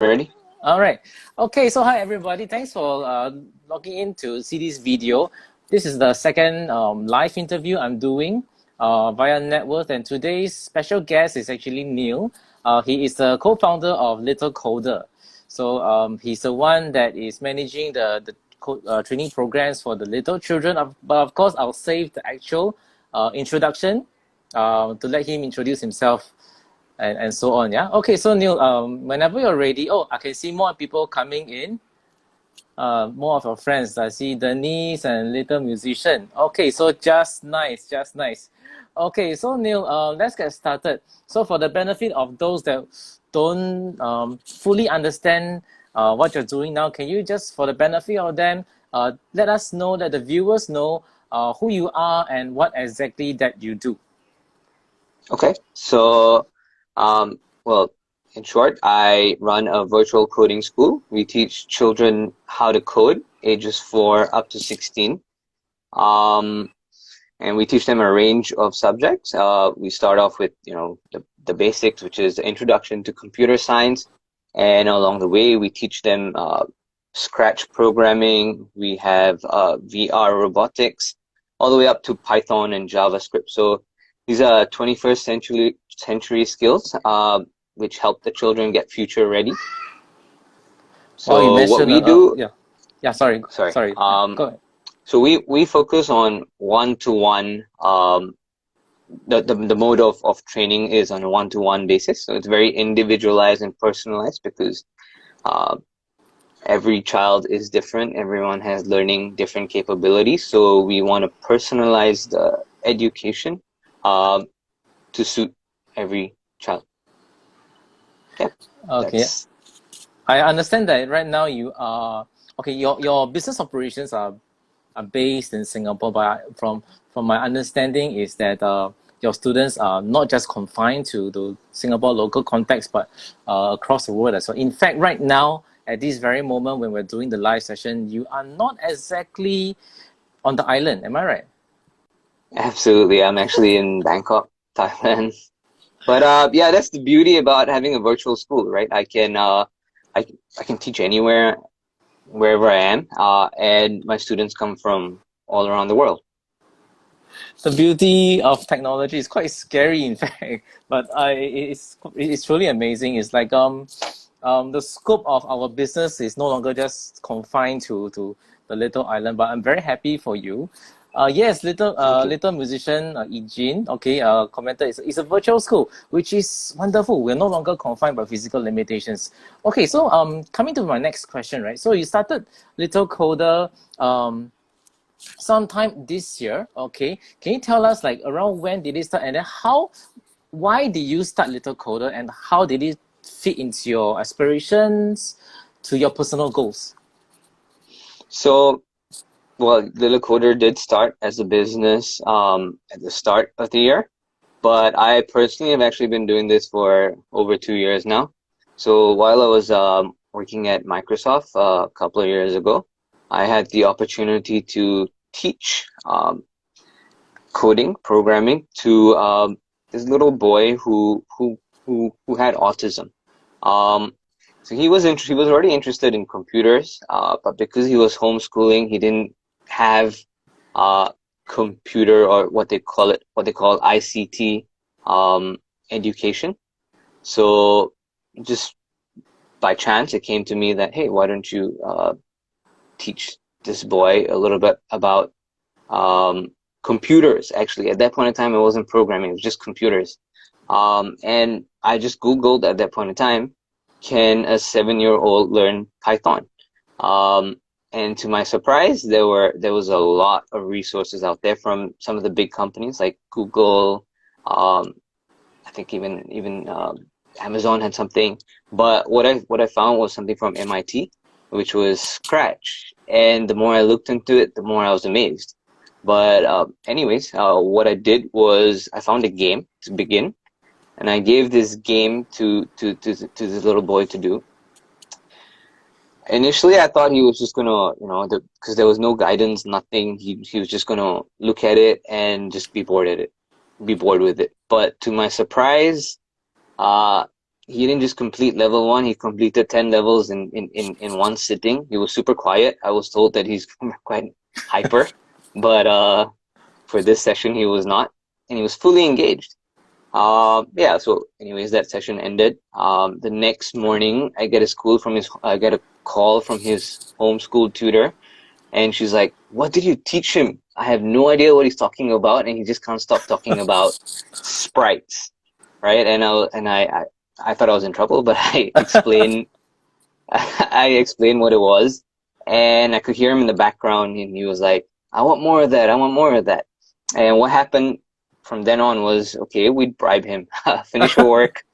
Ready? All right. Okay, so hi everybody. Thanks for logging in to see this video. This is the second live interview I'm doing via Networth, and today's special guest is actually Neel. He is the co-founder of Little Coder. So he's the one that is managing the training programs for the little children. But of course, I'll save the actual introduction to let him introduce himself and so on. Yeah. Okay. So Neel, whenever you're ready. Oh, I can see more people coming in. More of your friends. I see Denise and Little Musician. Okay. So just nice, just nice. Okay. So Neel, let's get started. So for the benefit of those that don't fully understand what you're doing now, can you just, for the benefit of them, let us know, that the viewers know who you are and what exactly that you do. Okay. Well, in short, I run a virtual coding school. We teach children how to code, ages 4 up to 16. Um, and we teach them a range of subjects. We start off with, the basics, which is the introduction to computer science. And along the way, we teach them Scratch programming. We have VR robotics, all the way up to Python and JavaScript. So these are 21st century skills, which help the children get future ready. Well, you So what mentioned, we do, yeah, yeah. Sorry, sorry, sorry. Yeah, go ahead. so we focus on one-to-one. The mode of training is on a one-to-one basis. So it's very individualized and personalized because uh, every child is different. Everyone has learning different capabilities. So we want to personalize the education to suit every child. Yeah, Okay, that's I understand that right now you are okay. Your business operations are based in Singapore, but from my understanding is that your students are not just confined to the Singapore local context, but across the world as well. In fact, right now at this very moment when we're doing the live session, you are not exactly on the island. Am I right? absolutely. I'm actually in Bangkok, Thailand. But yeah, that's the beauty about having a virtual school, right? I I can teach anywhere, wherever I am, and my students come from all around the world. The beauty of technology is quite scary, in fact, but it's truly amazing. It's like the scope of our business is no longer just confined to the little island. But I'm very happy for you. Yes, Thank you. little musician Eugene, okay, commented it's a virtual school, which is wonderful. We're no longer confined by physical limitations. Okay, so coming to my next question, right? So you started Little Coder sometime this year. Okay, can you tell us like around when did it start, and then why did you start Little Coder, and how did it fit into your aspirations, to your personal goals? So, well, Little Coder did start as a business at the start of the year, but I personally have actually been doing this for over 2 years now. So while I was working at Microsoft a couple of years ago, I had the opportunity to teach coding, programming to this little boy who had autism. Um, so he was already interested in computers, but because he was homeschooling, he didn't have uh, computer, or what they call ICT education. So just by chance, it came to me that, hey, why don't you teach this boy a little bit about um, computers? Actually, at that point in time, it wasn't programming; it was just computers. And I just Googled at that point in time, can a 7-year-old learn Python? Um, and to my surprise, there was a lot of resources out there from some of the big companies like Google. Um, I think even Amazon had something. But what I found was something from MIT, which was Scratch. And the more I looked into it, the more I was amazed. But anyways, what I did was I found a game to begin, and I gave this game to this little boy to do. Initially, I thought he was just gonna, because there was no guidance, nothing. He was just gonna look at it and just be bored with it. But to my surprise, uh, he didn't just complete level 1, he completed 10 levels in one sitting. He was super quiet. I was told that he's quite hyper, but for this session he was not, and he was fully engaged. Yeah, so anyways, that session ended. The next morning I get a call from his homeschool tutor, and she's like, "What did you teach him? I have no idea what he's talking about, and he just can't stop talking about sprites." Right? I thought I was in trouble, but I explained I explained what it was, and I could hear him in the background, and he was like, "I want more of that. I want more of that." And what happened from then on was, okay, we'd bribe him, finish your work,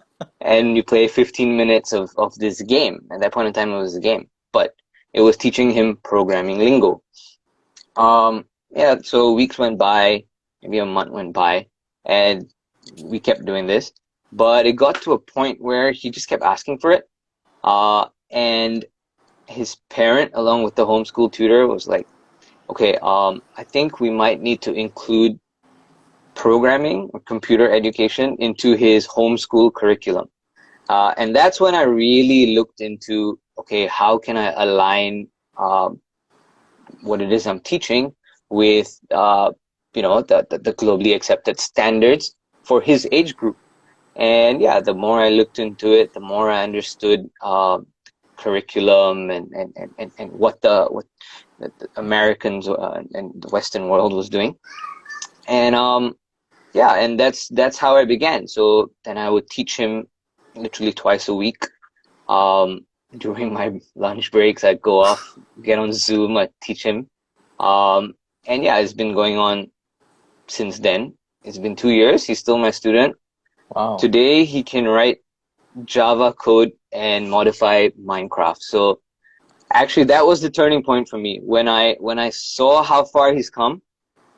and you play 15 minutes of this game. At that point in time, it was a game, but it was teaching him programming lingo. Yeah, so weeks went by, maybe a month went by, and we kept doing this. But it got to a point where he just kept asking for it. And his parent, along with the homeschool tutor, was like, okay, I think we might need to include programming or computer education into his homeschool curriculum. And that's when I really looked into, okay, how can I align what it is I'm teaching with, the globally accepted standards for his age group. And yeah, the more I looked into it, the more I understood curriculum and what the Americans and the Western world was doing. And yeah, and that's how I began. So then I would teach him literally twice a week. During my lunch breaks, I'd go off, get on Zoom, I'd teach him. And yeah, it's been going on since then. It's been 2 years. He's still my student. Wow. Today, he can write Java code and modify Minecraft. So actually, that was the turning point for me when I saw how far he's come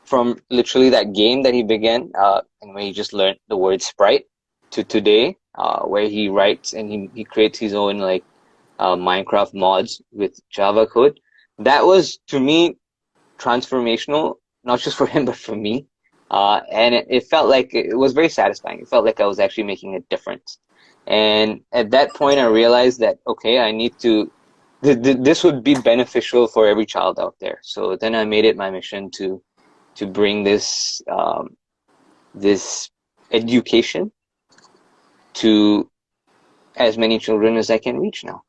from literally that game that he began, and where he just learned the word sprite, to today, where he writes and he creates his own Minecraft mods with Java code. That was, to me, transformational, not just for him but for me. And it felt like it was very satisfying. It felt like I was actually making a difference. And at that point, I realized that, okay, I need to, this would be beneficial for every child out there. So then I made it my mission to bring this this education to as many children as I can reach now.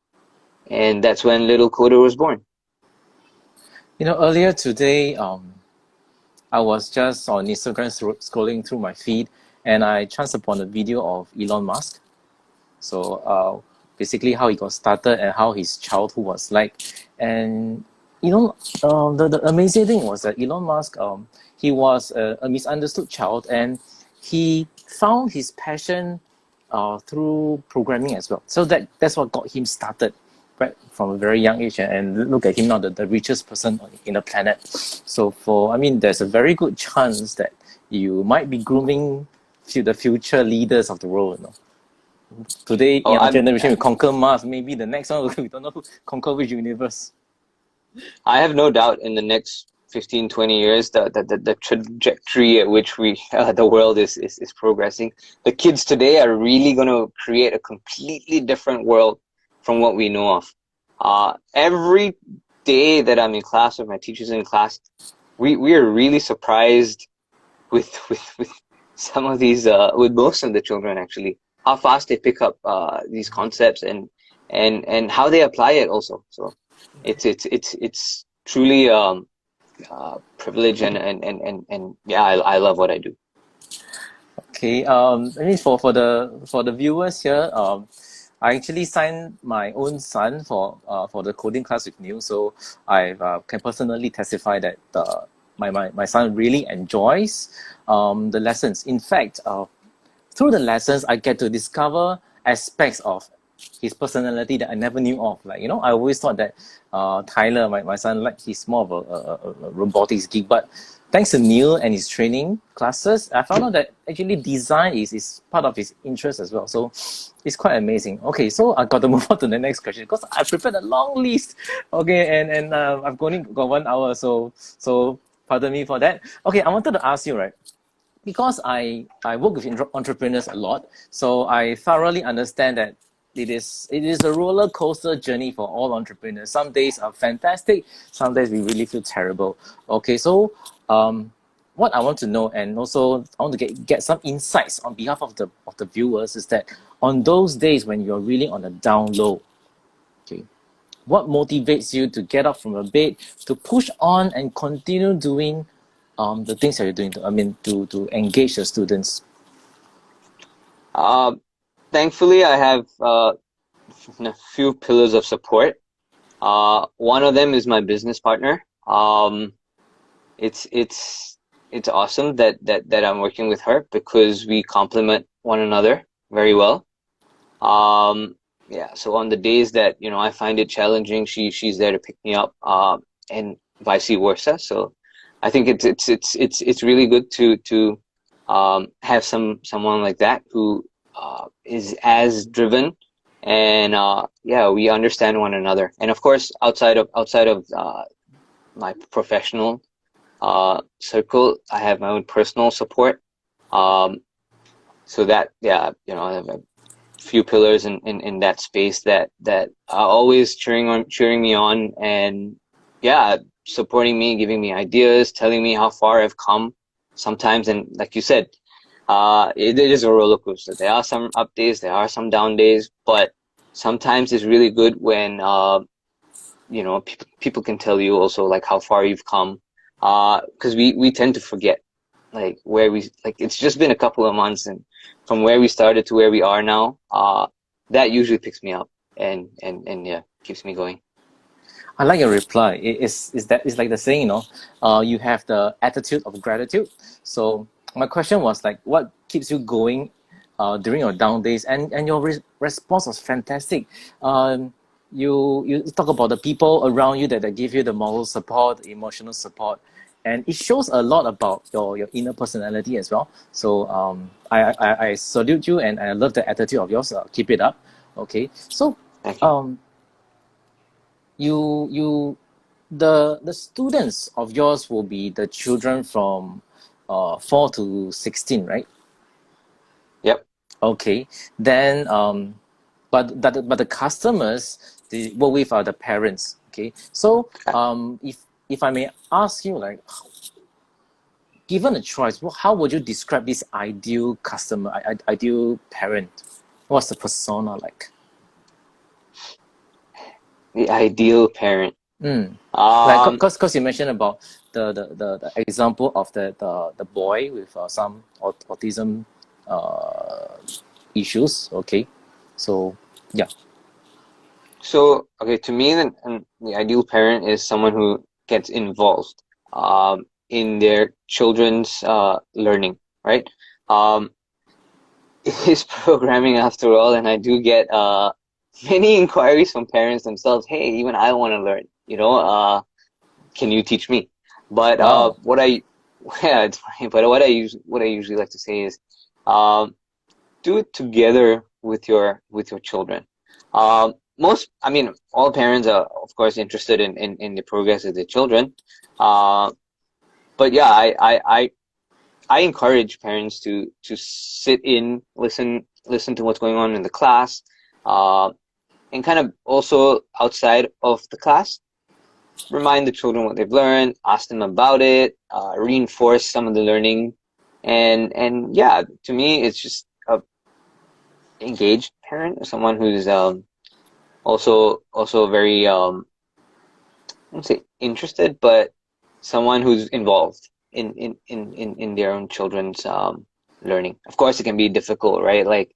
And that's when Little Coder was born. Earlier today, I was just on Instagram scrolling through my feed, and I chanced upon a video of Elon Musk. So basically how he got started and how his childhood was like. And the amazing thing was that Elon Musk, he was a misunderstood child, and he found his passion through programming as well. So that's what got him started right from a very young age. And look at him now, the richest person in the planet. So there's a very good chance that you might be grooming the future leaders of the world. Today, in our generation, we conquer Mars. Maybe the next one, we don't know who conquer which universe. I have no doubt in the next 15, 20 years, the trajectory at which the world is progressing. The kids today are really going to create a completely different world from what we know of. Every day that I'm in class, or my teachers are in class, we are really surprised with some of these, with most of the children actually, how fast they pick up these concepts and how they apply it also. So it's truly privilege and yeah, I love what I do. Okay, I mean for the viewers here, I actually signed my own son for the coding class with Neel, so I can personally testify that my son really enjoys the lessons. In fact, through the lessons, I get to discover aspects of his personality that I never knew of. I always thought that Tyler, my son, he's more of a robotics geek. But thanks to Neel and his training classes, I found out that actually design is part of his interest as well. So it's quite amazing. Okay, so I got to move on to the next question because I prepared a long list. Okay, and I've only got 1 hour, so pardon me for that. Okay, I wanted to ask you, right? because I work with entrepreneurs a lot, so I thoroughly understand that it is a roller coaster journey for all entrepreneurs. Some days are fantastic, some days we really feel terrible. Okay, so what I want to know, and also I want to get some insights on behalf of the viewers, is that on those days when you're really on a down low, okay, what motivates you to get up from your bed, to push on and continue doing the things that you're doing, to engage the students? Uh, Thankfully, I have a few pillars of support. One of them is my business partner. It's it's it's awesome that I'm working with her because we complement one another very well. Yeah, so on the days that, I find it challenging, she's there to pick me up, and vice versa. So I think it's really good to have someone like that who is as driven, and yeah, we understand one another. And of course, outside of my professional circle, I have my own personal support. Um, so that, yeah, I have a few pillars in that space that are always cheering me on, and yeah, supporting me, giving me ideas, telling me how far I've come sometimes. And like you said, it is a roller coaster. There are some up days, there are some down days, but sometimes it's really good when people can tell you also like how far you've come, because we tend to forget like it's just been a couple of months, and from where we started to where we are now, that usually picks me up, and yeah, keeps me going. I like your reply. It's like the saying, you have the attitude of gratitude. So my question was like, what keeps you going during your down days? And your response was fantastic. You talk about the people around you that give you the moral support, emotional support, and it shows a lot about your inner personality as well. So I salute you, and I love the attitude of yours. Keep it up. Okay, so Thank you. um you the students of yours will be the children from 4 to 16, right? Yep. Okay, then but the customers they work with are the parents. Okay, so if I may ask you, like, given a choice, how would you describe this ideal customer, ideal parent? What's the persona like? The ideal parent. Mm. Like, Um, cause you mentioned about the example of the boy with some autism uh, issues. Okay, so yeah. so okay, to me, the ideal parent is someone who gets involved in their children's learning, right? Um, it is programming after all, and I do get many inquiries from parents themselves. Hey, even I want to learn. Can you teach me? But Wow. what I yeah, it's funny. But what I usually like to say is, um, do it together with your children. I mean, all parents are of course interested in the progress of their children. Uh, but yeah, I encourage parents to sit in, listen to what's going on in the class, uh, and kind of also outside of the class, remind the children what they've learned, ask them about it, reinforce some of the learning, and yeah, to me, it's just a engaged parent, someone who's also very I wouldn't say interested, but someone who's involved in their own children's learning. Of course, it can be difficult, right? Like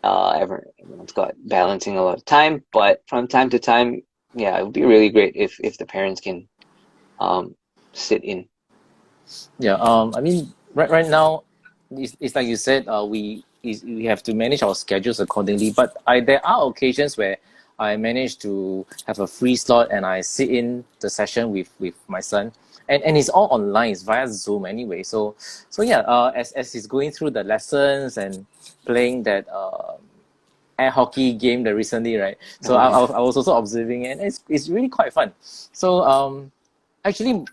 everyone's got balancing a lot of time, but from time to time, yeah, it would be really great if the parents can um sit in. Yeah. I mean, right now, it's like you said. We have to manage our schedules accordingly. But there are occasions where I manage to have a free slot and I sit in the session with my son, and it's all online. It's via Zoom anyway. So yeah. As he's going through the lessons and playing that air hockey game that recently, right? So Oh yeah. I was also observing it, and it's really quite fun. So actually,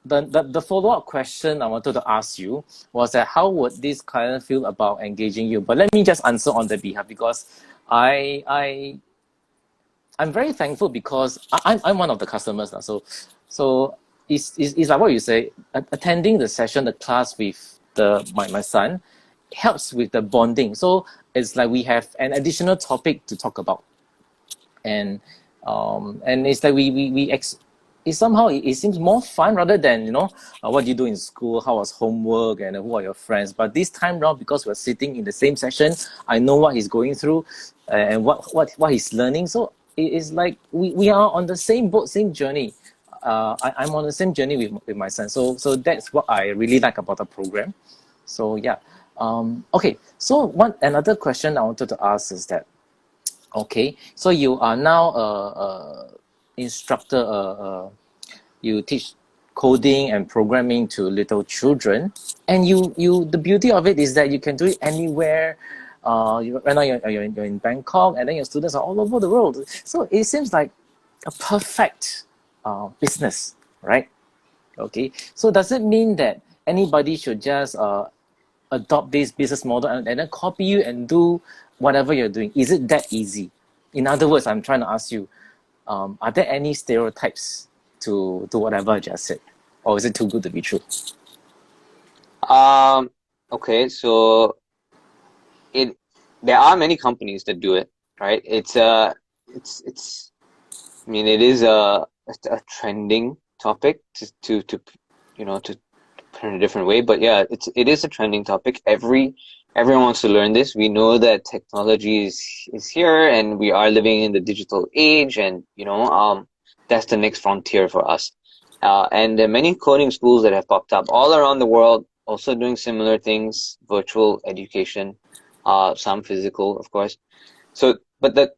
the follow-up question I wanted to ask you was that how would this client feel about engaging you? But let me just answer on their behalf because I I'm very thankful because I'm one of the customers now. So it's like what you say, attending the session, the class with my son helps with the bonding. So it's like we have an additional topic to talk about. And it's like it somehow it seems more fun rather than what do you do in school, how was homework, and who are your friends. But this time round, because we're sitting in the same session, I know what he's going through, and what he's learning. So it is like we are on the same boat, same journey. I'm on the same journey with my son. So that's what I really like about the program. So yeah. Okay, so another question I wanted to ask is that, okay, so you are now a instructor. You teach coding and programming to little children, and the beauty of it is that you can do it anywhere. Right now you're in Bangkok, and then your students are all over the world. So it seems like a perfect business, right? Okay, so does it mean that anybody should just adopt this business model and then copy you and do whatever you're doing? Is it that easy? In other words, I'm trying to ask you, are there any stereotypes to whatever I just said? Or is it too good to be true? Okay, so it there are many companies that do it, right? It's I mean it is a trending topic to to put it in a different way, but yeah, it is a trending topic. Everyone wants to learn this. We know that technology is here, and we are living in the digital age, and that's the next frontier for us. And there are many coding schools that have popped up all around the world, also doing similar things, virtual education, some physical, of course. So, but the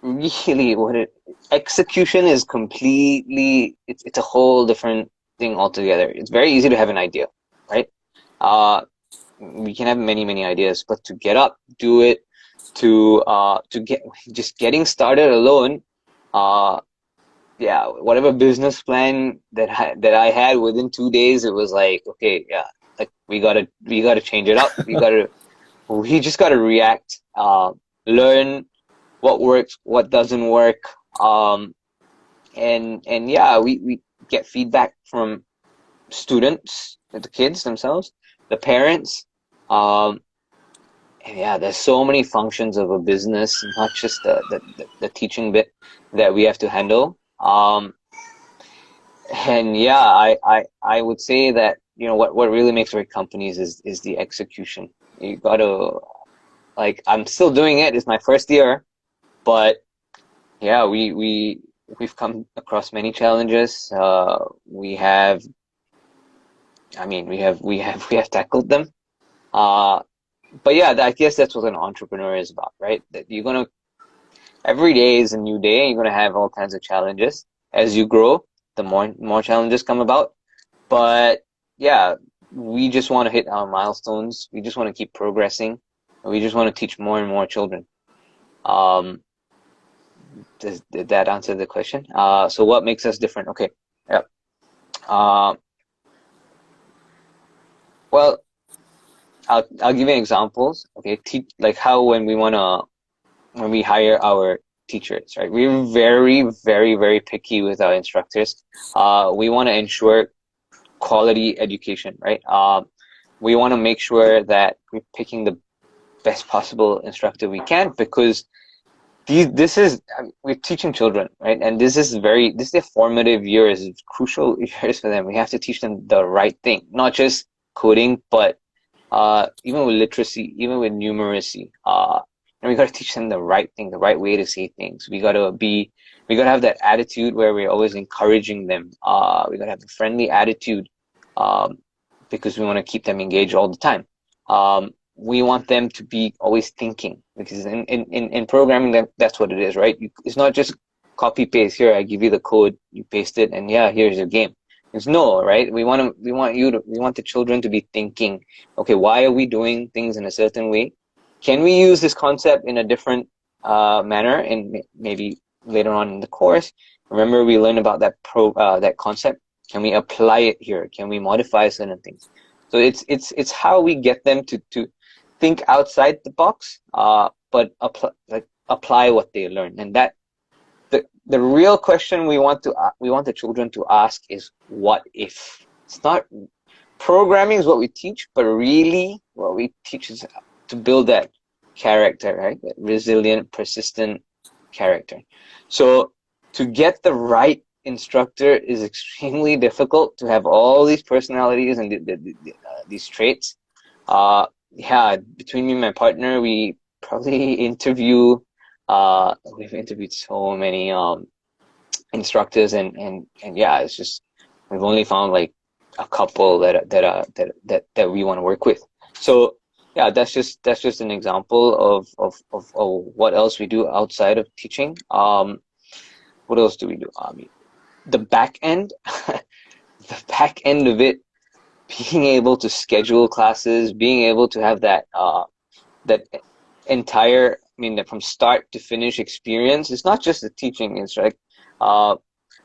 really execution is completely, it's a whole different thing altogether. It's very easy to have an idea, right? We can have many ideas, but to get up, do it, to get just getting started alone, yeah, whatever business plan that I had within 2 days, it was like, okay, yeah, like we gotta change it up. We just gotta react, learn what works, what doesn't work, and yeah, we get feedback from students, the kids themselves, the parents, and yeah, there's so many functions of a business, not just the teaching bit that we have to handle. And yeah, I would say that what really makes great companies is the execution. You gotta, like, I'm still doing it. It's my first year, but yeah, we've come across many challenges. We have, I mean, we have tackled them. But yeah, I guess that's what an entrepreneur is about, right? That every day is a new day. You're gonna have all kinds of challenges as you grow. The more challenges come about. But yeah, we just want to hit our milestones. We just want to keep progressing. We just want to teach more and more children. Um, did that answer the question? So what makes us different? Okay, yeah. Uh, well, I'll give you examples. Okay, like how when we hire our teachers, right? We're very picky with our instructors. We want to ensure quality education, right? We want to make sure that we're picking the best possible instructor we can, because we're teaching children, right? And this is their formative years, it's crucial years for them. We have to teach them the right thing, not just coding, but even with literacy, even with numeracy. And we got to teach them the right thing, the right way to say things. We got to have that attitude where we're always encouraging them. We got to have a friendly attitude, because we want to keep them engaged all the time. We want them to be always thinking, because in programming, that's what it is, right? It's not just copy paste. Here, I give you the code, you paste it, and yeah, here's your game. It's no, right? We want the children to be thinking, okay, why are we doing things in a certain way? Can we use this concept in a different manner, and maybe later on in the course? Remember, we learned about that concept Can we apply it here? Can we modify certain things? So it's how we get them to think outside the box, but apply what they learn. And that the real question we want the children to ask is what if. It's not programming is what we teach, but really what we teach is to build that character, right? That resilient, persistent character. So to get the right instructor is extremely difficult. To have all these personalities and these traits. Yeah, between me and my partner, we probably we've interviewed so many instructors, and yeah, it's just we've only found like a couple that we want to work with. So yeah, that's just an example of what else we do outside of teaching. What else do we do? The back end, the back end of it, being able to schedule classes, being able to have that that entire, from start to finish experience. It's not just the teaching; it's like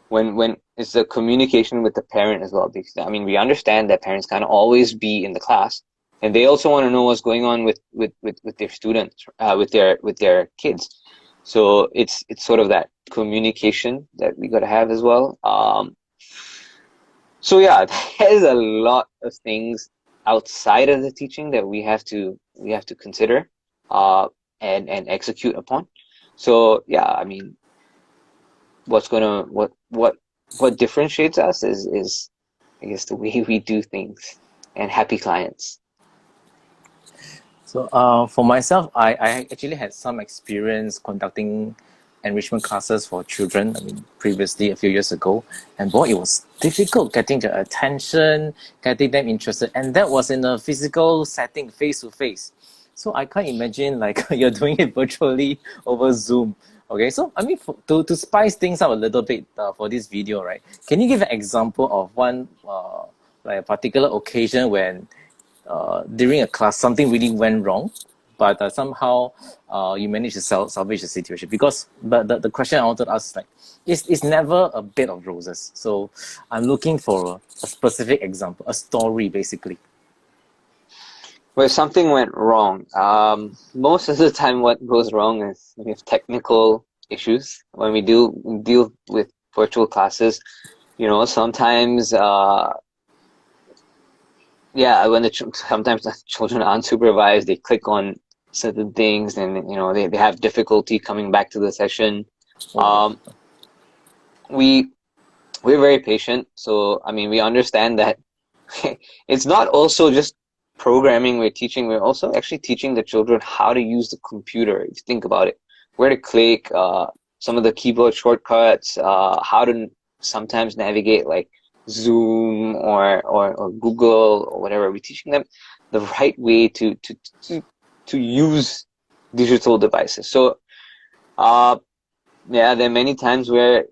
when it's the communication with the parent as well. Because we understand that parents can't always be in the class, and they also want to know what's going on with their students, with their kids. So it's sort of that communication that we got to have as well. So yeah, there's a lot of things outside of the teaching that we have to consider and execute upon. So yeah, what differentiates us is I guess the way we do things and happy clients. So for myself, I actually had some experience conducting enrichment classes for children. Previously a few years ago, and boy, it was difficult getting their attention, getting them interested, and that was in a physical setting, face to face. So I can't imagine like you're doing it virtually over Zoom. Okay, so to spice things up a little bit for this video, right? Can you give an example of one like a particular occasion when during a class something really went wrong, but somehow you managed to salvage the situation? Because the question I wanted to ask is like, it's never a bed of roses. So I'm looking for a specific example, a story basically. Where something went wrong. Most of the time, what goes wrong is we have technical issues when we deal with virtual classes. Sometimes, yeah, when sometimes the children are unsupervised, they click on certain things, and they have difficulty coming back to the session. Oh. We're very patient, so we understand that it's not also just programming we're teaching. We're also actually teaching the children how to use the computer. If you think about it, where to click, some of the keyboard shortcuts, how to sometimes navigate like Zoom or Google or whatever. We're teaching them the right way to use digital devices. So yeah, there are many times where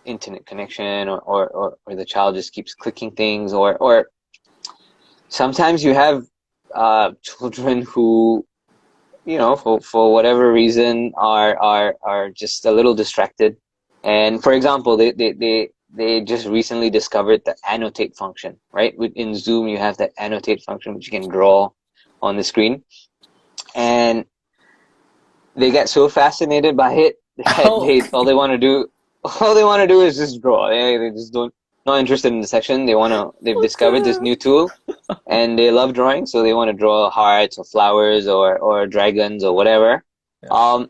internet connection or the child just keeps clicking things, or sometimes you have children who for whatever reason are just a little distracted. And for example, they just recently discovered the annotate function, right? Within Zoom, you have that annotate function which you can draw on the screen, and they get so fascinated by it that Oh. all they want to do is just draw. They just not interested in the section. They've What discovered this the new tool, and they love drawing, so they want to draw hearts or flowers or dragons or whatever. yeah.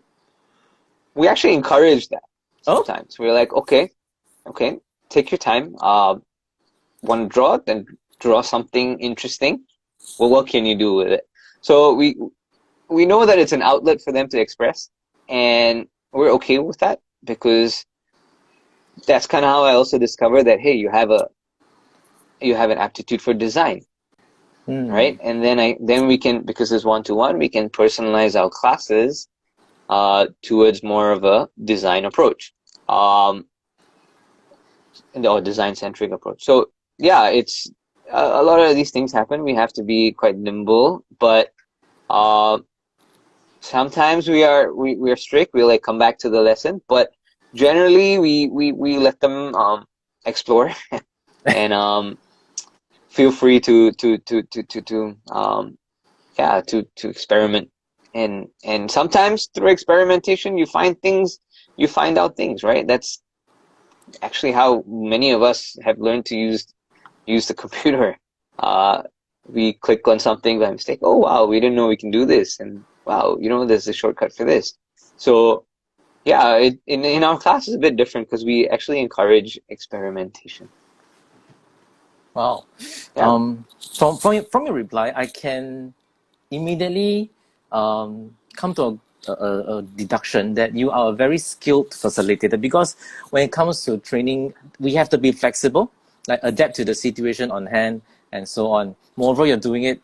We actually encourage that Oh. sometimes. We're like, okay, take your time. Want to draw? Then draw something interesting. Well, what can you do with it? So we know that it's an outlet for them to express, and we're okay with that, because that's kind of how I also discovered that, hey, you have an aptitude for design, right? And then we can, because it's one-to-one, we can personalize our classes towards more of a design approach, or design-centric approach. So yeah, it's a lot of these things happen. We have to be quite nimble, but sometimes we are strict. We like come back to the lesson, but generally we let them explore. and feel free to experiment. And sometimes through experimentation you find out things, right? That's actually how many of us have learned to use the computer. Uh, we click on something by mistake. Oh wow, we didn't know we can do this, and wow, there's a shortcut for this. So yeah, in our class is a bit different because we actually encourage experimentation. Wow. Yeah. From your reply, I can immediately come to a deduction that you are a very skilled facilitator, because when it comes to training, we have to be flexible, like adapt to the situation on hand and so on. Moreover, you're doing it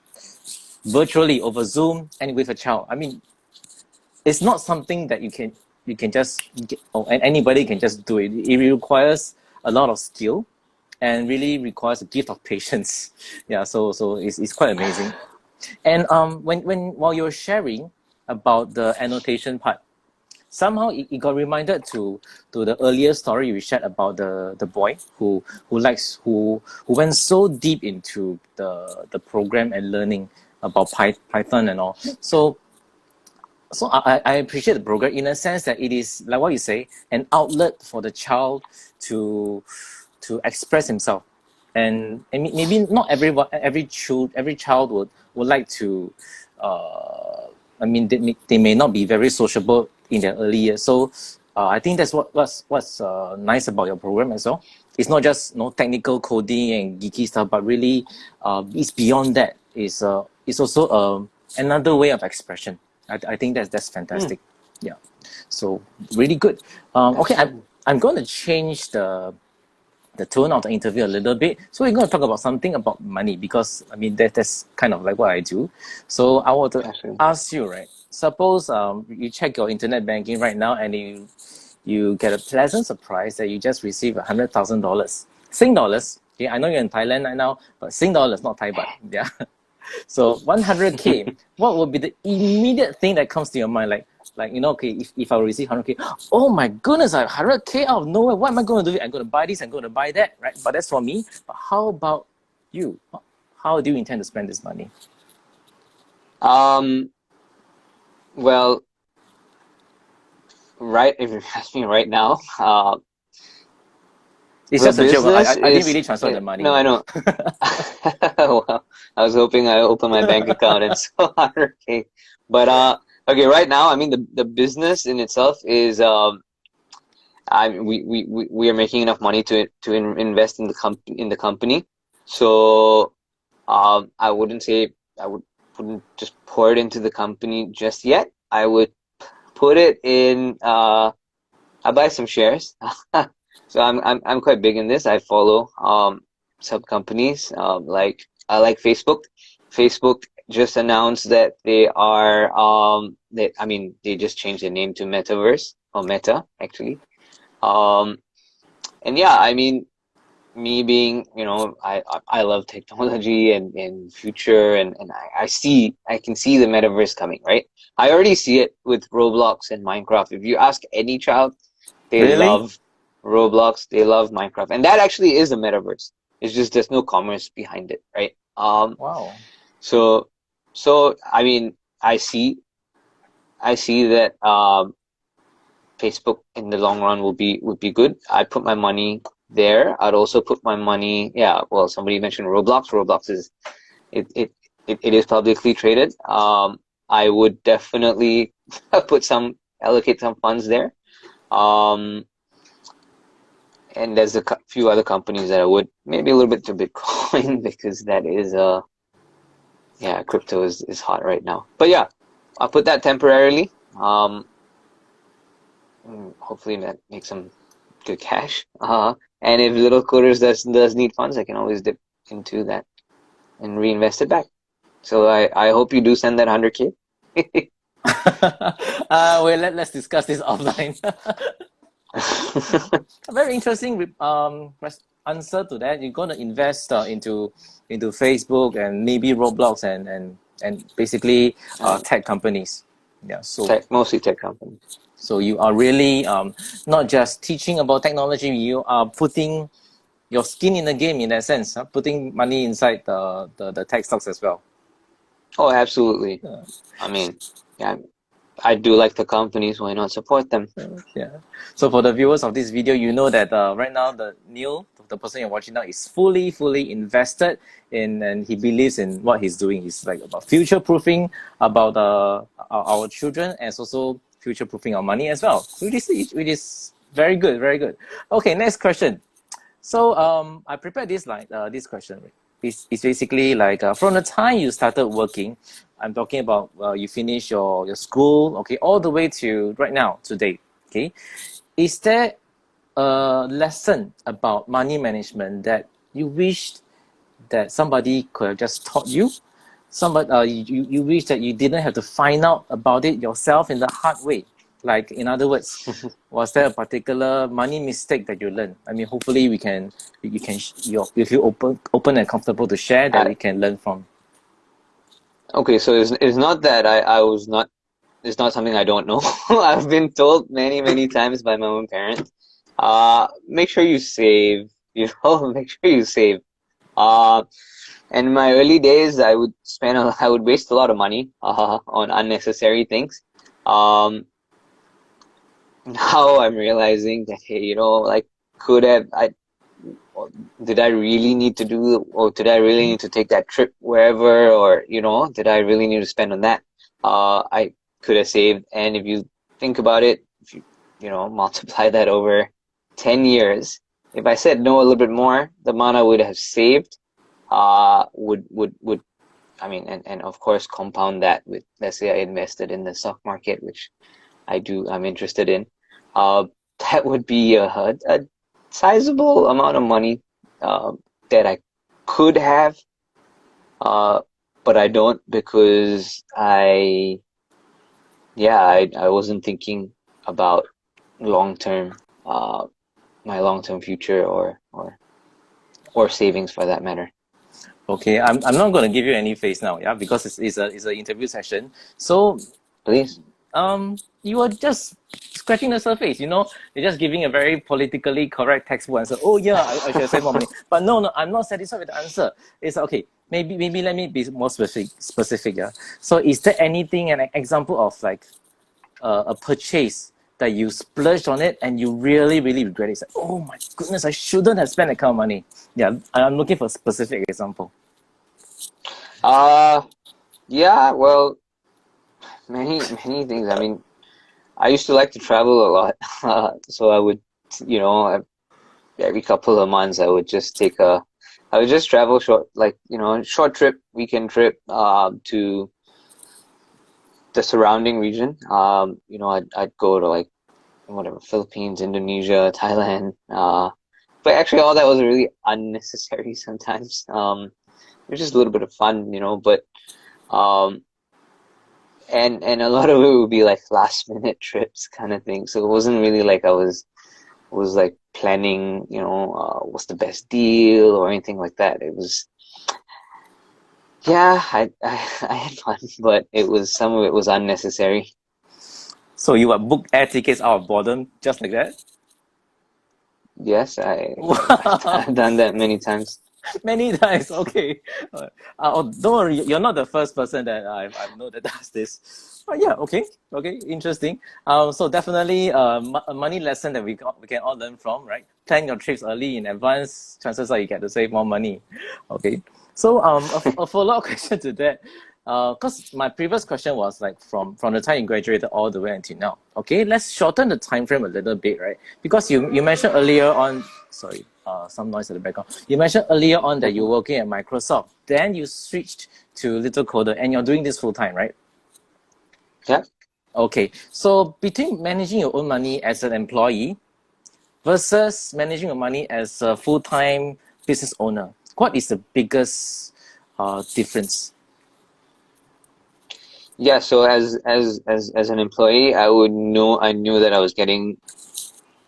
virtually over Zoom and with a child. I mean, it's not something that you can just get, and anybody can just do it. It requires a lot of skill and really requires a gift of patience. Yeah, so it's quite amazing. And when while you're sharing about the annotation part, somehow it got reminded to the earlier story you shared about the boy who went so deep into the program and learning about Python and all. So I appreciate the program in a sense that it is, like what you say, an outlet for the child to to express himself. And maybe not every child would like to. I mean, they may not be very sociable in their early years. So I think that's what's nice about your program as well. It's not just technical coding and geeky stuff, but really it's beyond that. It's also another way of expression. I think that's Hmm, fantastic. Yeah. So really good. Okay, I'm absolutely. I'm going to change the tone of the interview a little bit. So we're going to talk about something about money, because I mean that's kind of like what I do. So I want to Absolutely. ask you, right? Suppose you check your internet banking right now and you get a pleasant surprise that you just received $100,000 Sing dollars. Okay, I know you're in Thailand right now, but Sing dollars, not Thai baht. Yeah. So 100K, what would be the immediate thing that comes to your mind? Like okay, if I receive 100K, oh my goodness, I have 100K out of nowhere. What am I going to do? I'm going to buy this, I'm going to buy that, right? But that's for me. But how about you? How do you intend to spend this money? Um, well, right, if you ask me right now, It's the just a joke. business I didn't is, really transfer the money, no, I right? know. Well, I was hoping I opened my bank account and saw 100K. But okay, right now, I mean the business in itself is we are making enough money to invest in the company. So I wouldn't say I wouldn't just pour it into the company just yet. I would put it in I buy some shares. So I'm quite big in this. I follow sub companies like I like Facebook. Facebook just announced that they just changed their name to Metaverse or Meta actually. Um and yeah, I mean me being, I love technology and future and I can see the metaverse coming, right? I already see it with Roblox and Minecraft. If you ask any child, they Really? love Roblox, they love Minecraft. And that actually is a metaverse. It's just there's no commerce behind it, right? Wow. So so I mean, I see that Facebook in the long run would be good. I'd put my money there. I'd also put my money, yeah, well, somebody mentioned Roblox. Roblox is it it it is publicly traded. I would definitely allocate some funds there. Um, and there's few other companies that I would maybe a little bit to Bitcoin because that is yeah, crypto is hot right now. But yeah, I'll put that temporarily. Hopefully that makes some good cash. And if little coders does need funds, I can always dip into that and reinvest it back. So I hope you do send that 100K. Well, let's discuss this offline. A very interesting answer to that. You're going to invest into Facebook and maybe Roblox and basically And tech companies. Yeah. So mostly tech companies. so you are really not just teaching about technology. You are putting your skin in the game in that sense, huh? Putting money inside the tech stocks as well. Oh, absolutely. Uh, I mean, yeah, I do like the companies. Why not support them? yeah. So for the viewers of this video, you know that right now the Neel, the person you're watching now, is fully invested in, and he believes in what he's doing. He's like about future proofing about our children, and it's also future proofing our money as well. Which is very good, very good. Okay, next question. So I prepared this question. Right? It's basically like from the time you started working, I'm talking about you finish your school, okay, all the way to right now, today, okay. Is there a lesson about money management that you wished that somebody could have just taught you? Somebody, you wish that you didn't have to find out about it yourself in the hard way. Like, in other words, was there a particular money mistake that you learned? I mean, hopefully you can, you feel open and comfortable to share that I, we can learn from. okay, so it's not that I was not, it's not something I don't know. I've been told many times by my own parents. Make sure you save, you know, make sure you save. Uh, and in my early days, I would waste a lot of money, on unnecessary things. Um, Now I'm realizing that, hey, you know, like, could have, did I really need to do, or did I really need to take that trip wherever, or, you know, did I really need to spend on that? I could have saved. And if you think about it, if you know, multiply that over 10 years, if I said no a little bit more, the amount I would have saved, would, I mean, and of course, compound that with, let's say I invested in the stock market, which I'm interested in. Uh, that would be a sizable amount of money, that I could have, uh, but I don't, because I wasn't thinking about long term, uh, my long term future, or savings for that matter. Okay, I'm not going to give you any face now, yeah, because it's an interview session. So Please. you are just scratching the surface, you know. You're just giving a very politically correct textbook answer. Oh yeah, I should save more money. But no, I'm not satisfied with the answer. It's okay. Maybe let me be more specific. Yeah. So is there anything, an example of like a purchase that you splurged on it and you really regret it? It's like, oh my goodness, I shouldn't have spent that kind of money. Yeah, I'm looking for a specific example. Uh, yeah, well, many things. I mean, I used to like to travel a lot, so I would, you know, every couple of months I would just travel short, like, you know, short trip, weekend trip, to the surrounding region. You know, I'd go to, like, whatever, Philippines, Indonesia, Thailand. But actually all that was really unnecessary sometimes. It was just a little bit of fun, you know, but, um, and a lot of it would be like last minute trips kind of thing. So it wasn't really like I was like planning, you know, what's the best deal or anything like that. It was, yeah, I had fun, but some of it was unnecessary. So you would book air tickets out of boredom just like that? Yes, Wow. I've done that many times. Many times, okay. Oh, don't worry, you're not the first person that I've known that does this. But yeah, okay, interesting. So definitely a money lesson that we can all learn from, right? Plan your trips early in advance, chances are you get to save more money. Okay, so a follow-up question to that. Because my previous question was like from the time you graduated all the way until now. Okay, let's shorten the time frame a little bit, right? Because you mentioned earlier on, sorry, some noise at the background. You mentioned earlier on that you're Hmm. working at Microsoft. Then you switched to Little Coder, and you're doing this full time, right? Yeah. Okay, so between managing your own money as an employee versus managing your money as a full time business owner, what is the biggest difference? Yeah, so as an employee, I knew that I was getting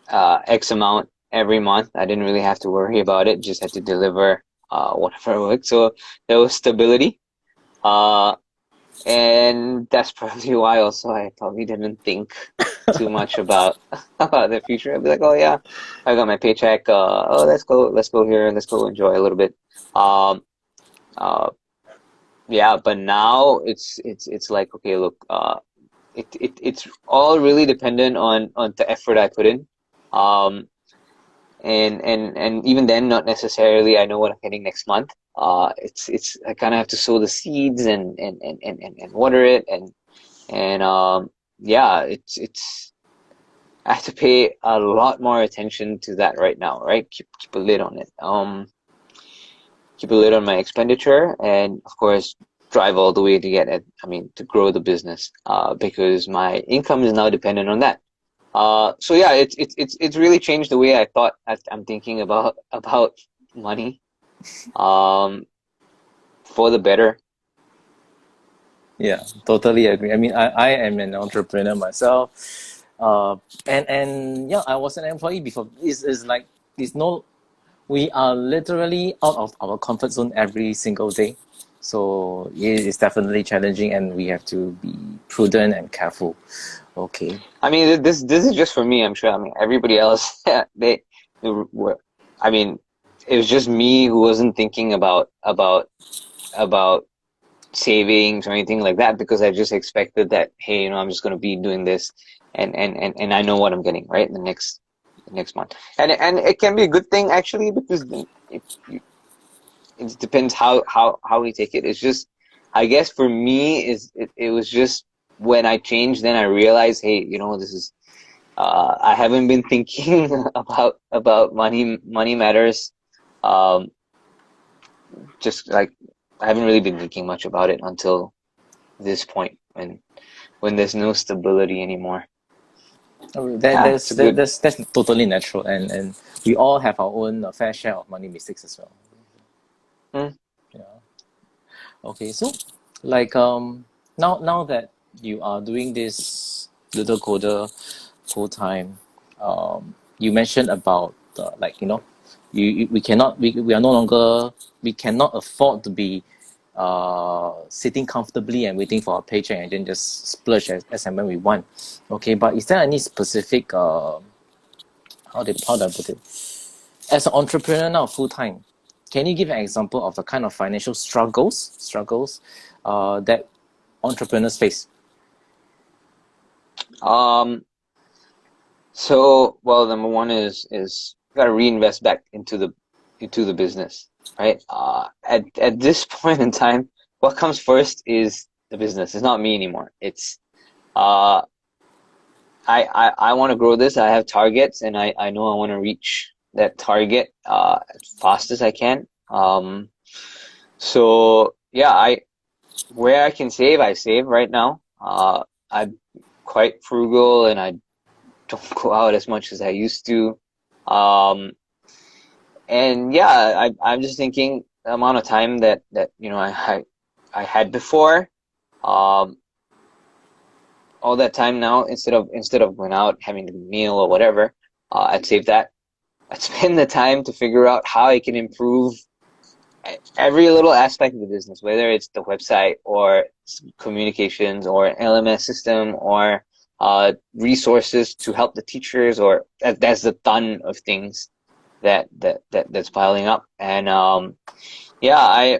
X amount every month. I didn't really have to worry about it, just had to deliver whatever worked. So there was stability. Uh and that's probably why also I probably didn't think too much about about the future. I'd be like, oh yeah, I got my paycheck. Oh, let's go here, let's go enjoy a little bit. Um, uh, yeah, but now it's like, okay, look, it's all really dependent on the effort I put in. Um, and even then, not necessarily I know what I'm getting next month. It's I kind of have to sow the seeds and water it and yeah, it's I have to pay a lot more attention to that right now, right? Keep a lid on it. Keep a lid on my expenditure, and of course, drive all the way to get it. I mean, to grow the business, because my income is now dependent on that. So yeah, it's really changed the way I thought I'm thinking about money, um, for the better. Yeah, totally agree. I mean, I am an entrepreneur myself. And yeah, I was an employee before. It's like, it's no, we are literally out of our comfort zone every single day. So it is definitely challenging, and we have to be prudent and careful. Okay. I mean, this is just for me. I'm sure. I mean, everybody else, they were. I mean, it was just me who wasn't thinking about savings or anything like that because I just expected that, hey, I'm just going to be doing this and I know what I'm getting, right? The next month. And it can be a good thing actually because it depends how we take it. It's just, I guess for me it was just when I changed, then I realized, hey, this is, I haven't been thinking about money matters. Um, just like I haven't really been thinking much about it until this point when there's no stability anymore. That, Yeah, that's it's a that, good. that's totally natural, and we all have our own fair share of money mistakes as well. Hmm. Yeah. Okay, so like now that you are doing this little coder full time, you mentioned about like we cannot we are no longer, we cannot afford to be sitting comfortably and waiting for a paycheck and then just splurge as and when we want. Okay, but is there any specific how do I put it? As an entrepreneur now full time, can you give an example of the kind of financial struggles that entrepreneurs face? Um. So, well, number one is you got to reinvest back into the business, right? At this point in time, what comes first is the business. It's not me anymore. It's uh, I want to grow this. I have targets, and I know I want to reach that target as fast as I can. So yeah, I where I can save, I save right now. I'm quite frugal and I don't go out as much as I used to. Um, and yeah, I'm just thinking the amount of time that I had before, um, all that time now instead of going out having a meal or whatever, I'd save that. I'd spend the time to figure out how I can improve every little aspect of the business, whether it's the website or communications or an LMS system or resources to help the teachers, or that's a ton of things that's piling up. And yeah, I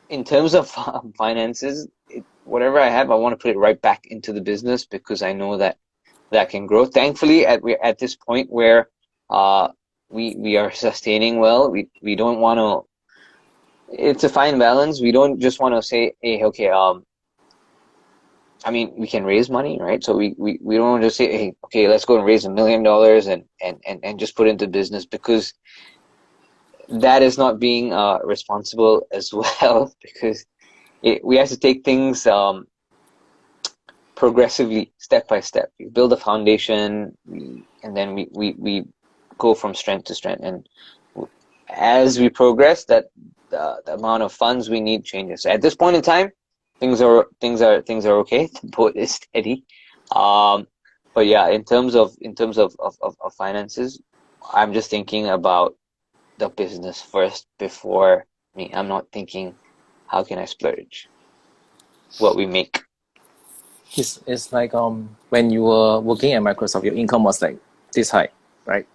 in terms of finances, whatever I have, I want to put it right back into the business because I know that can grow. Thankfully, we're at this point where uh, we are sustaining well. We don't want to, it's a fine balance. We don't just want to say, hey, okay, I mean, we can raise money, right? So we don't want to just say, hey, okay, let's go and raise $1 million and just put it into business because that is not being responsible as well because we have to take things progressively, step by step. We build a foundation, and then we go from strength to strength. And as we progress, that the amount of funds we need changes. So at this point in time, things are okay. The boat is steady. Um, but yeah, in terms of finances, I'm just thinking about the business first before me. I'm not thinking how can I splurge what we make. It's like when you were working at Microsoft, your income was like this high, right?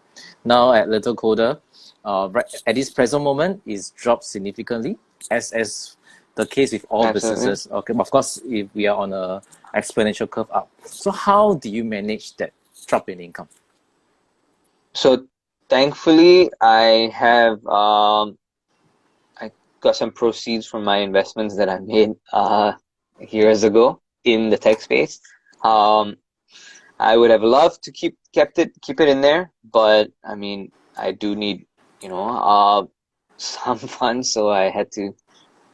Now at Little Coder, right at this present moment, is dropped significantly, as the case with all Absolutely. businesses. Okay, of course, if we are on a exponential curve up. So how do you manage that drop in income? So thankfully, I got some proceeds from my investments that I made years ago in the tech space. Um, I would have loved to keep it in there, but I mean, I do need, some funds, so I had to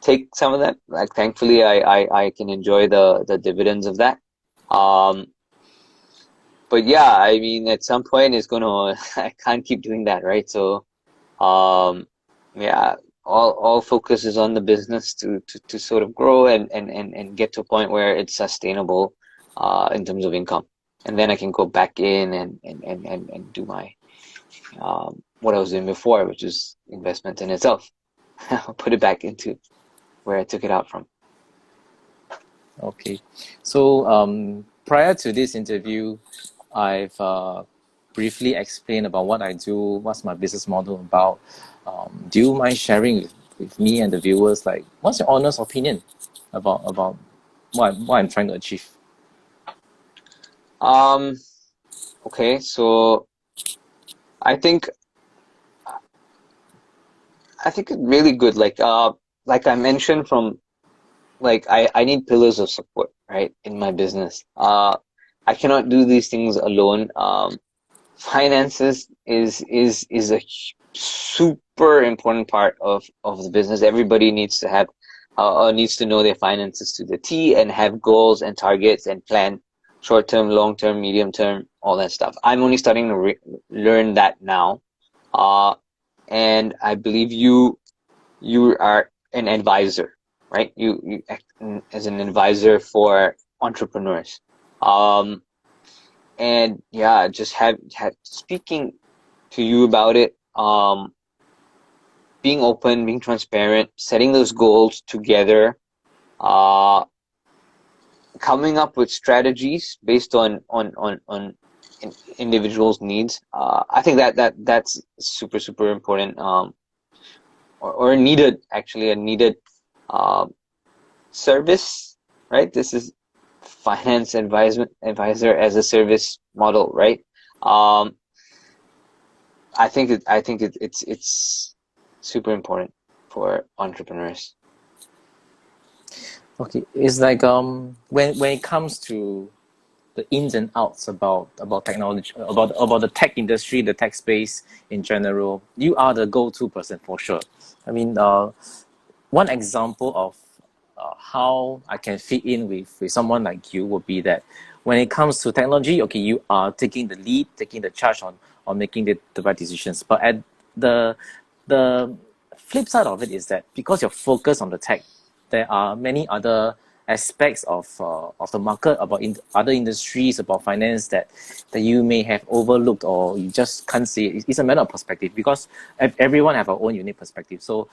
take some of that. Like, thankfully, I can enjoy the dividends of that. Um, but yeah, I mean, at some point, it's gonna I can't keep doing that, right? So, um, yeah, all focus is on the business to sort of grow and get to a point where it's sustainable, in terms of income, and then I can go back in and do my what I was doing before, which is investment in itself. I'll put it back into where I took it out from. Okay, so prior to this interview, I've briefly explained about what I do, what's my business model about. Do you mind sharing with me and the viewers, like, what's your honest opinion about what I'm trying to achieve? Um, okay, so I think I think it's really good. Like I mentioned from like I need pillars of support, right, in my business. I cannot do these things alone. Finances is a super important part of the business. Everybody needs to have needs to know their finances to the T and have goals and targets and plan short term, long term, medium term, all that stuff. I'm only starting to learn that now. Uh, and I believe you are an advisor, right? You act as an advisor for entrepreneurs. Um, and yeah, just have speaking to you about it, being open, being transparent, setting those goals together, uh, coming up with strategies based on individuals' needs. I think that's super important, or needed, actually, a needed um, service, right? This is finance advisor as a service model, right? Um, I think it's super important for entrepreneurs. Okay, it's like when it comes to the ins and outs about technology, about the tech industry, the tech space in general, you are the go-to person for sure. I mean, one example of how I can fit in with someone like you would be that when it comes to technology, okay, you are taking the lead, taking the charge on making the right decisions. But at the the flip side of it is that because you're focused on the tech, there are many other aspects of the market, about other industries, about finance that you may have overlooked or you just can't see it. It's a matter of perspective because everyone have our own unique perspective. So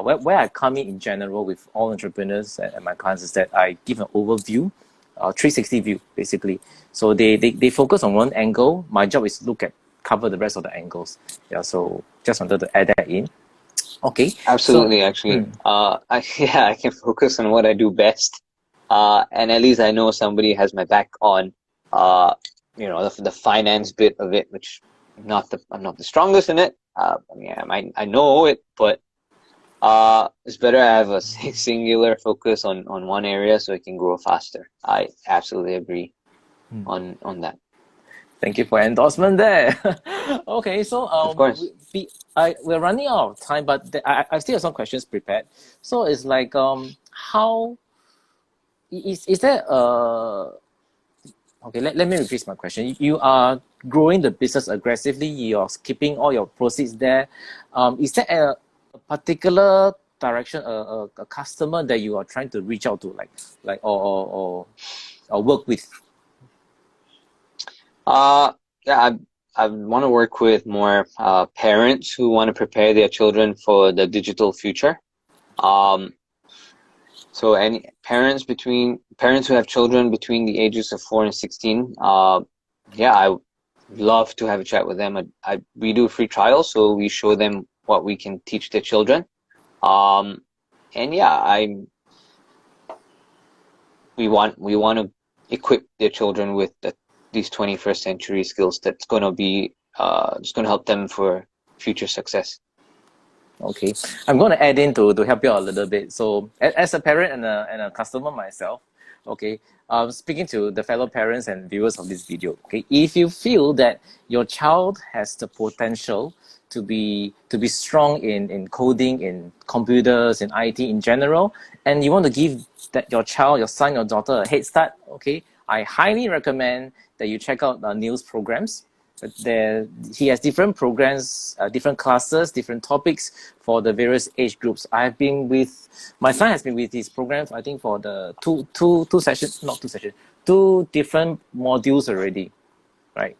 where I come in general with all entrepreneurs and my clients is that I give an overview, 360 view basically. So they focus on one angle. My job is to look at cover the rest of the angles. Yeah, so just wanted to add that in. Okay, so Absolutely, actually. Yeah, I can focus on what I do best. And at least I know somebody has my back on, uh, the finance bit of it, which I'm not the strongest in it. I mean, I know it, but it's better I have a singular focus on one area so it can grow faster. I absolutely agree on that. thank you for endorsement there. Okay, so Of course. we're running out of time, but I still have some questions prepared. So it's like how is there okay, let me rephrase my question. You are growing the business aggressively, you're keeping all your proceeds there. Is there a particular direction, a customer that you are trying to reach out to, like or work with? Uh, yeah, I want to work with more parents who want to prepare their children for the digital future. Um, So any parents who have children between the ages of 4 and 16, yeah, I would love to have a chat with them. We do free trials, so we show them what we can teach their children. And yeah, we want to equip their children with these 21st century skills that's going to be just going to help them for future success. Okay, I'm going to add in to help you out a little bit. So, as a parent and a customer myself, okay, speaking to the fellow parents and viewers of this video, okay, if you feel that your child has the potential to be strong in coding, in computers, in IT in general, and you want to give that your child, your son, your daughter a head start, okay, I highly recommend that you check out Neel's programs. He has different programs, different classes, different topics for the various age groups. My son has been with his programs, I think, for the two sessions, not two sessions, two different modules already, right?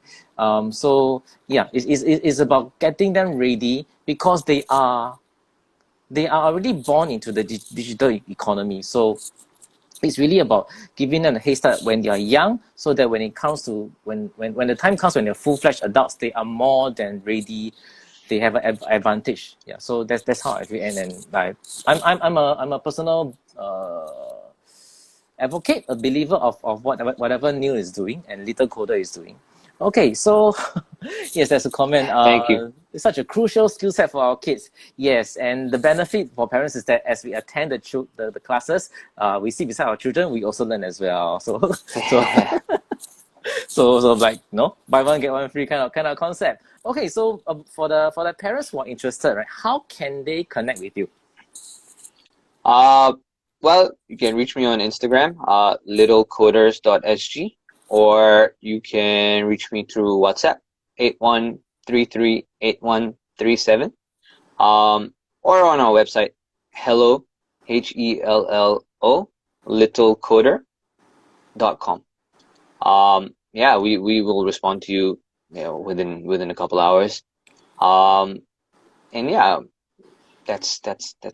So yeah, it's about getting them ready because they are already born into the digital economy. So it's really about giving them a head start when they are young, so that when it comes to when the time comes when they're full-fledged adults, they are more than ready. They have an advantage. Yeah. So that's how I feel. And I'm a personal advocate, a believer of whatever Neel is doing and Little Coder is doing. Okay, so yes, there's a comment. Thank you. It's such a crucial skill set for our kids. Yes, and the benefit for parents is that as we attend the classes, we sit beside our children, we also learn as well. So so like buy one get one free kind of concept. Okay, so for the parents who are interested, right, how can they connect with you? Well, you can reach me on Instagram, littlecoders.sg, or you can reach me through WhatsApp, 81338137, or on our website, HELLO, littlecoder.com. Yeah, we will respond to you, within a couple hours. And yeah, that's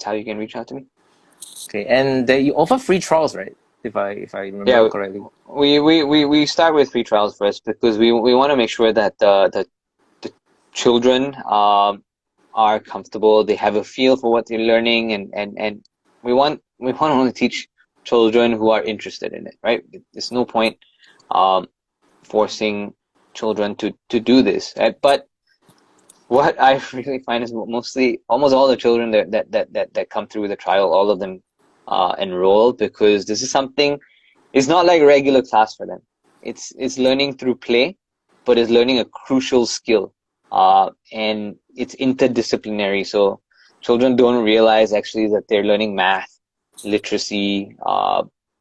how you can reach out to me. Okay, and you offer free trials, right? If I remember correctly. We start with free trials first because we want to make sure that the children are comfortable, they have a feel for what they're learning, and we want to only teach children who are interested in it, right? There's no point forcing children to do this, right? But what I really find is almost all the children that come through the trial, all of them enroll because this is something. It's not like a regular class for them. It's learning through play, but it's learning a crucial skill, and it's interdisciplinary. So children don't realize actually that they're learning math, literacy,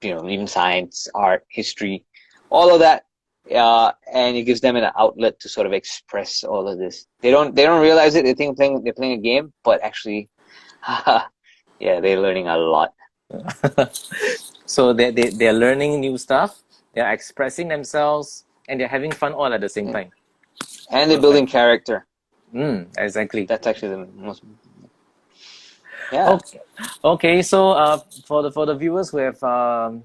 even science, art, history, all of that. And it gives them an outlet to sort of express all of this. They don't realize it. They think they're playing a game, but actually, yeah, they're learning a lot. So they're learning new stuff, they're expressing themselves, and they're having fun all at the same time. And they're building character. Exactly. That's actually the most. Yeah. Okay. So for the viewers who have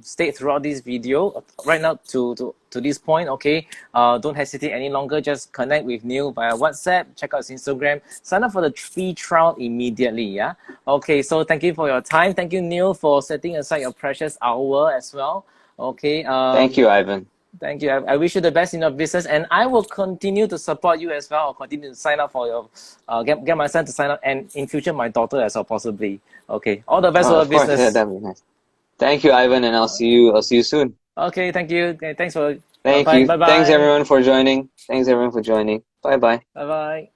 stayed throughout this video right now to this point, okay, don't hesitate any longer. Just connect with Neel via WhatsApp. Check out his Instagram. Sign up for the free trial immediately. Yeah. Okay. So thank you for your time. Thank you, Neel, for setting aside your precious hour as well. Okay. Thank you, Ivan. Thank you. I wish you the best in your business, and I will continue to support you as well. I'll continue to sign up for your, get my son to sign up, and in future my daughter as well, possibly. Okay. All the best for the business. Yeah, that'd be nice. Thank you, Ivan, and I'll see you soon. Okay. Thank you. Okay, thanks for. Thank you. Bye-bye. Thanks everyone for joining. Bye bye. Bye bye.